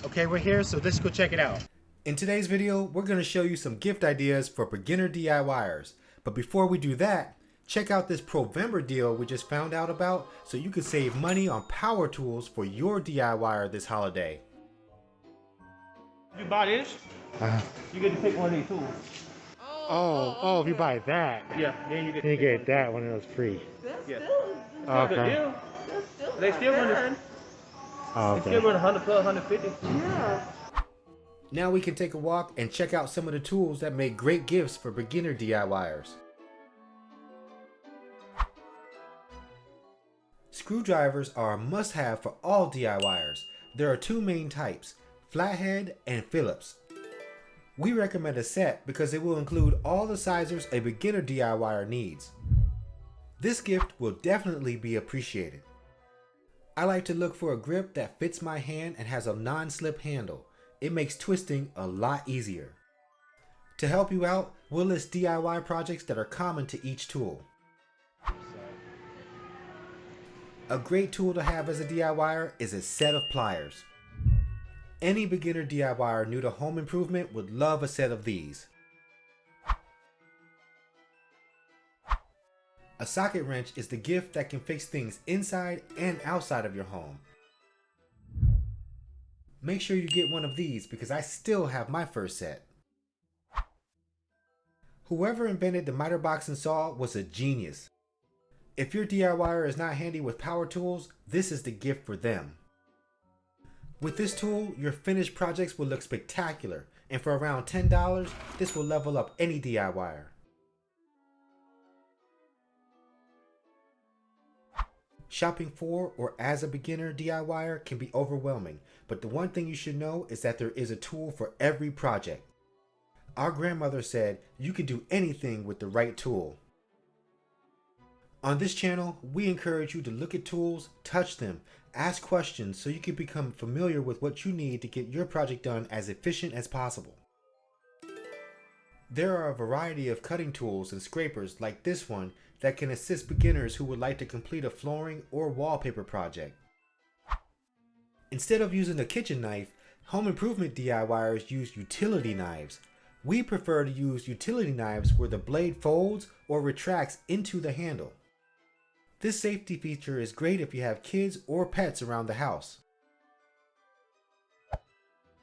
Okay, we're here, so let's go check it out. In today's video, we're going to show you some gift ideas for beginner DIYers. But before we do that, check out this PROVEMBER deal we just found out about so you can save money on power tools for your DIYer this holiday. You buy this, you get to pick one of these tools. Oh, if you buy that, Yeah, then you get you to pick get that one of those free. Yeah. Oh, Good okay. deal. They still run Oh, they still okay. run 100 plus 150. Now we can take a walk and check out some of the tools that make great gifts for beginner DIYers. Screwdrivers are a must-have for all DIYers. There are two main types, flathead and Phillips. We recommend a set because it will include all the sizes a beginner DIYer needs. This gift will definitely be appreciated. I like to look for a grip that fits my hand and has a non-slip handle. It makes twisting a lot easier. To help you out, we'll list DIY projects that are common to each tool. A great tool to have as a DIYer is a set of pliers. Any beginner DIYer new to home improvement would love a set of these. A socket wrench is the gift that can fix things inside and outside of your home. Make sure you get one of these because I still have my first set. Whoever invented the miter box and saw was a genius. If your DIYer is not handy with power tools, this is the gift for them. With this tool, your finished projects will look spectacular, and for around $10, this will level up any DIYer. Shopping for or as a beginner DIYer can be overwhelming, but the one thing you should know is that there is a tool for every project. Our grandmother said you can do anything with the right tool. On this channel, we encourage you to look at tools, touch them, ask questions so you can become familiar with what you need to get your project done as efficient as possible. There are a variety of cutting tools and scrapers like this one that can assist beginners who would like to complete a flooring or wallpaper project. Instead of using a kitchen knife, home improvement DIYers use utility knives. We prefer to use utility knives where the blade folds or retracts into the handle. This safety feature is great if you have kids or pets around the house.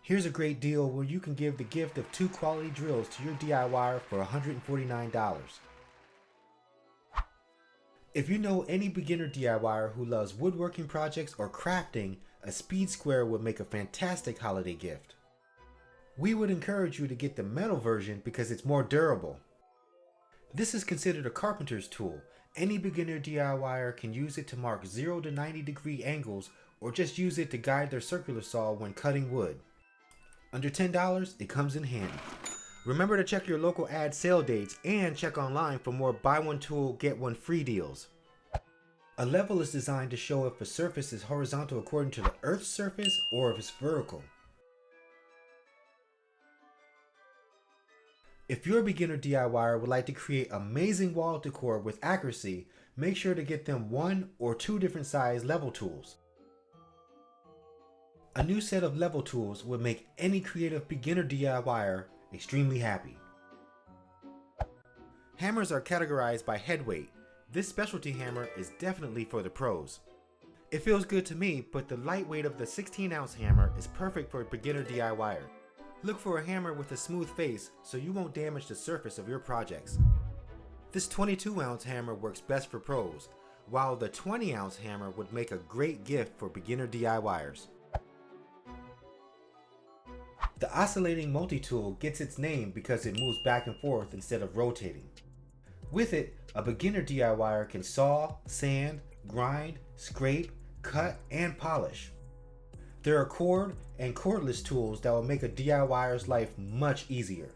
Here's a great deal where you can give the gift of 2 quality drills to your DIYer for $149. If you know any beginner DIYer who loves woodworking projects or crafting, a speed square would make a fantastic holiday gift. We would encourage you to get the metal version because it's more durable. This is considered a carpenter's tool. Any beginner DIYer can use it to mark 0 to 90 degree angles or just use it to guide their circular saw when cutting wood. Under $10, it comes in handy. Remember to check your local ad sale dates and check online for more buy one tool, get one free deals. A level is designed to show if a surface is horizontal according to the Earth's surface or if it's vertical. If your beginner DIYer would like to create amazing wall decor with accuracy, make sure to get them 1 or 2 different size level tools. A new set of level tools would make any creative beginner DIYer extremely happy. Hammers are categorized by head weight. This specialty hammer is definitely for the pros. It feels good to me, but the light weight of the 16-ounce hammer is perfect for a beginner DIYer. Look for a hammer with a smooth face so you won't damage the surface of your projects. This 22-ounce hammer works best for pros, while the 20-ounce hammer would make a great gift for beginner DIYers. The oscillating multi-tool gets its name because it moves back and forth instead of rotating. With it, a beginner DIYer can saw, sand, grind, scrape, cut, and polish. There are cord and cordless tools that will make a DIYer's life much easier.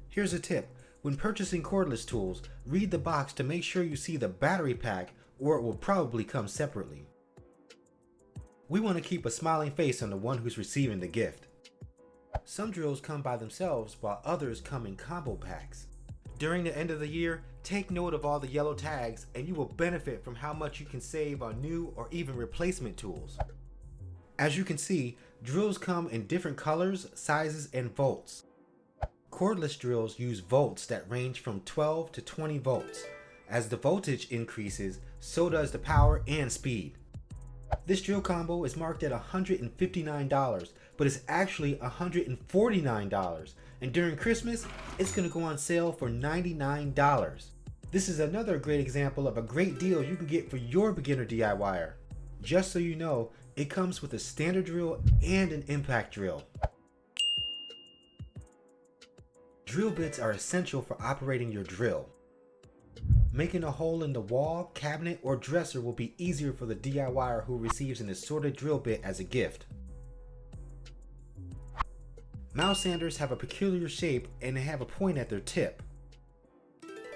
Here's a tip. When purchasing cordless tools, read the box to make sure you see the battery pack or it will probably come separately. We want to keep a smiling face on the one who's receiving the gift. Some drills come by themselves while others come in combo packs. During the end of the year, take note of all the yellow tags and you will benefit from how much you can save on new or even replacement tools. As you can see, Drills come in different colors, sizes, and volts. Cordless drills use volts that range from 12 to 20 volts. As the voltage increases, so does the power and speed. This drill combo is marked at $159, but it's actually $149. And during Christmas, it's going to go on sale for $99. This is another great example of a great deal you can get for your beginner DIYer. Just so you know, it comes with a standard drill and an impact drill. Drill bits are essential for operating your drill. Making a hole in the wall, cabinet, or dresser will be easier for the DIYer who receives an assorted drill bit as a gift. Mouse sanders have a peculiar shape and they have a point at their tip.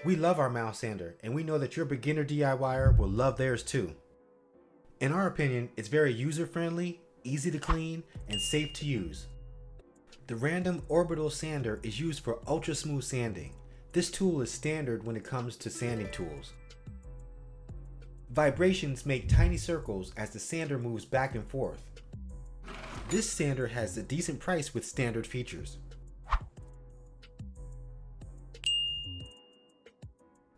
We love our mouse sander, and we know that your beginner DIYer will love theirs too. In our opinion, it's very user-friendly, easy to clean, and safe to use. The random orbital sander is used for ultra smooth sanding. This tool is standard when it comes to sanding tools. Vibrations make tiny circles as the sander moves back and forth. This sander has a decent price with standard features.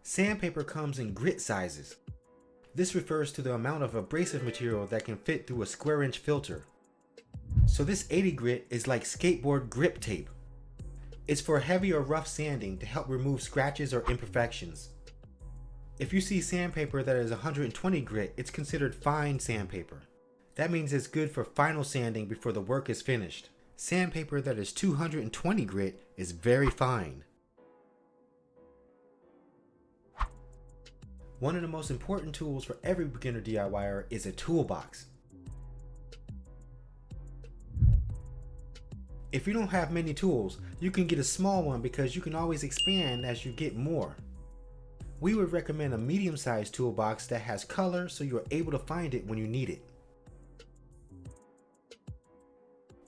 Sandpaper comes in grit sizes. This refers to the amount of abrasive material that can fit through a square-inch filter. So this 80 grit is like skateboard grip tape. It's for heavy or rough sanding to help remove scratches or imperfections. If you see sandpaper that is 120 grit, it's considered fine sandpaper. That means it's good for final sanding before the work is finished. Sandpaper that is 220 grit is very fine. One of the most important tools for every beginner DIYer is a toolbox. If you don't have many tools, you can get a small one because you can always expand as you get more. We would recommend a medium-sized toolbox that has color so you are able to find it when you need it.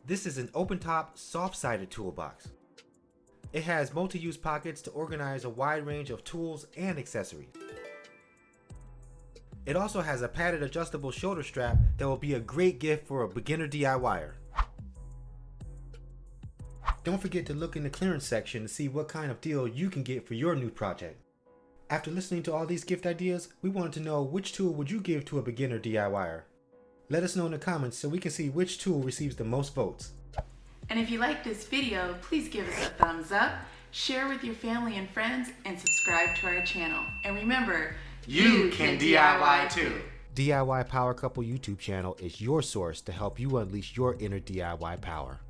This is an open-top, soft-sided toolbox. It has multi-use pockets to organize a wide range of tools and accessories. It also has a padded adjustable shoulder strap that will be a great gift for a beginner DIYer. Don't forget to look in the clearance section to see what kind of deal you can get for your new project. After listening to all these gift ideas, we wanted to know which tool would you give to a beginner DIYer. Let us know in the comments so we can see which tool receives the most votes. And if you like this video, please give us a thumbs up, share with your family and friends, and subscribe to our channel. And remember, you can DIY too. DIY Power Couple YouTube channel is your source to help you unleash your inner DIY power.